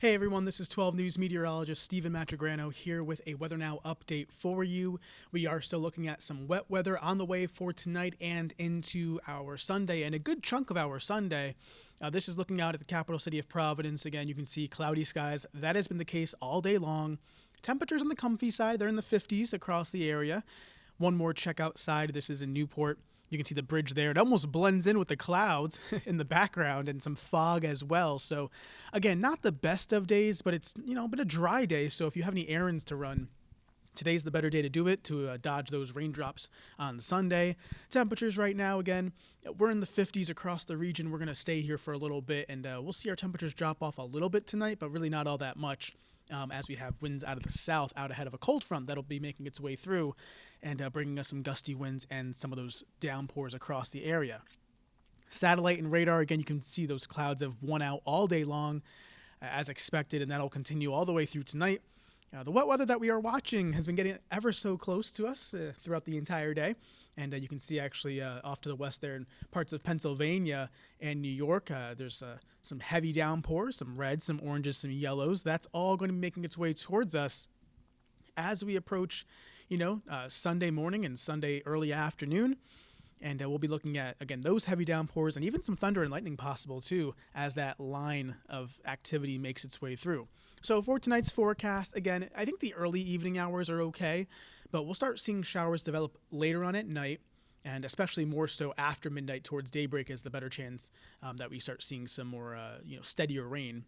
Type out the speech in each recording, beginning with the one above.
Hey everyone, this is 12 News meteorologist Stephen Matregrano here with a Weather Now update for you. We are still looking at some wet weather on the way for tonight and into our Sunday, and a good chunk of our Sunday. This is looking out at the capital city of Providence. Again, you can see cloudy skies. That has been the case all day long. Temperatures on the comfy side, they're in the 50s across the area. One more check outside. This is in Newport. You can see the bridge there. It almost blends in with the clouds in the background and some fog as well. So again, not the best of days, but it's, been a dry day. So if you have any errands to run, today's the better day to do it, to dodge those raindrops on Sunday. Temperatures right now, again, we're in the 50s across the region. We're going to stay here for a little bit, and we'll see our temperatures drop off a little bit tonight, but really not all that much. As we have winds out of the south out ahead of a cold front that'll be making its way through and bringing us some gusty winds and some of those downpours across the area. Satellite and radar, again, you can see those clouds have won out all day long as expected, and that'll continue all the way through tonight. The wet weather that we are watching has been getting ever so close to us throughout the entire day. And you can see actually off to the west there in parts of Pennsylvania and New York, there's some heavy downpours, some reds, some oranges, some yellows. That's all going to be making its way towards us as we approach, Sunday morning and Sunday early afternoon. And we'll be looking at, again, those heavy downpours and even some thunder and lightning possible, too, as that line of activity makes its way through. So for tonight's forecast, again, I think the early evening hours are okay, but we'll start seeing showers develop later on at night, and especially more so after midnight towards daybreak is the better chance that we start seeing some more, steadier rain.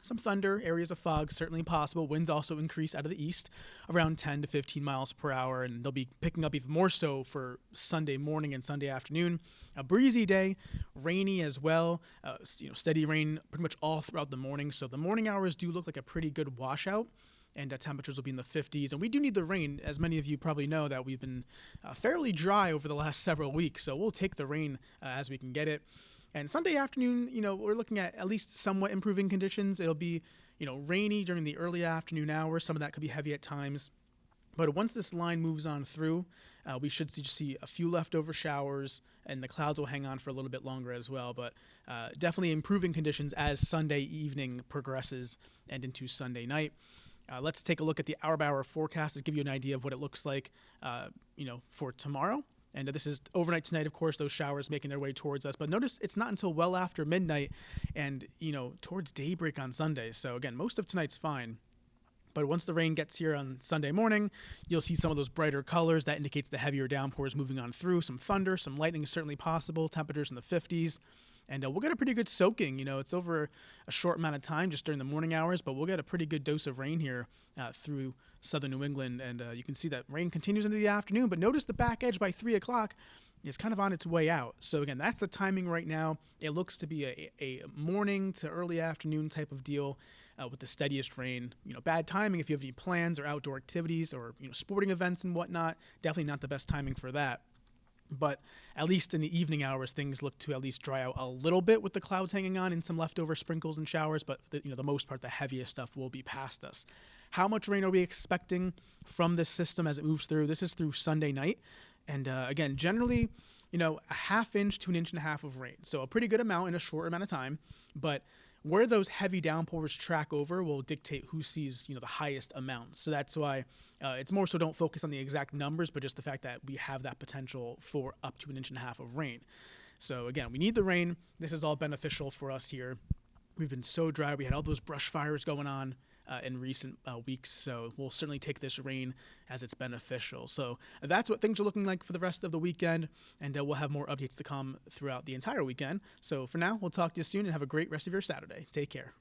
Some thunder, areas of fog, certainly possible. Winds also increase out of the east, around 10 to 15 miles per hour, and they'll be picking up even more so for Sunday morning and Sunday afternoon. A breezy day, rainy as well, steady rain pretty much all throughout the morning. So the morning hours do look like a pretty good washout, and temperatures will be in the 50s. And we do need the rain, as many of you probably know, that we've been fairly dry over the last several weeks. So we'll take the rain as we can get it. And Sunday afternoon, we're looking at least somewhat improving conditions. It'll be, rainy during the early afternoon hours. Some of that could be heavy at times. But once this line moves on through, we should see a few leftover showers, and the clouds will hang on for a little bit longer as well. But definitely improving conditions as Sunday evening progresses and into Sunday night. Let's take a look at the hour-by-hour forecast to give you an idea of what it looks like, for tomorrow. And this is overnight tonight, of course, those showers making their way towards us. But notice it's not until well after midnight and, towards daybreak on Sunday. So, again, most of tonight's fine. But once the rain gets here on Sunday morning, you'll see some of those brighter colors. That indicates the heavier downpours moving on through. Some thunder, some lightning is certainly possible. Temperatures in the 50s. And we'll get a pretty good soaking. It's over a short amount of time just during the morning hours, but we'll get a pretty good dose of rain here through southern New England. And you can see that rain continues into the afternoon, but notice the back edge by 3 o'clock is kind of on its way out. So again, that's the timing right now. It looks to be a morning to early afternoon type of deal with the steadiest rain. Bad timing if you have any plans or outdoor activities or sporting events and whatnot. Definitely not the best timing for that. But at least in the evening hours, things look to at least dry out a little bit with the clouds hanging on and some leftover sprinkles and showers. But the most part, the heaviest stuff will be past us. How much rain are we expecting from this system as it moves through? This is through Sunday night. And again, generally, a half inch to an inch and a half of rain. So a pretty good amount in a short amount of time. But where those heavy downpours track over will dictate who sees, the highest amounts. So that's why it's more so don't focus on the exact numbers, but just the fact that we have that potential for up to an inch and a half of rain. So again, we need the rain. This is all beneficial for us here. We've been so dry. We had all those brush fires going on in recent weeks. So we'll certainly take this rain as it's beneficial. So that's what things are looking like for the rest of the weekend. And we'll have more updates to come throughout the entire weekend. So for now, we'll talk to you soon and have a great rest of your Saturday. Take care.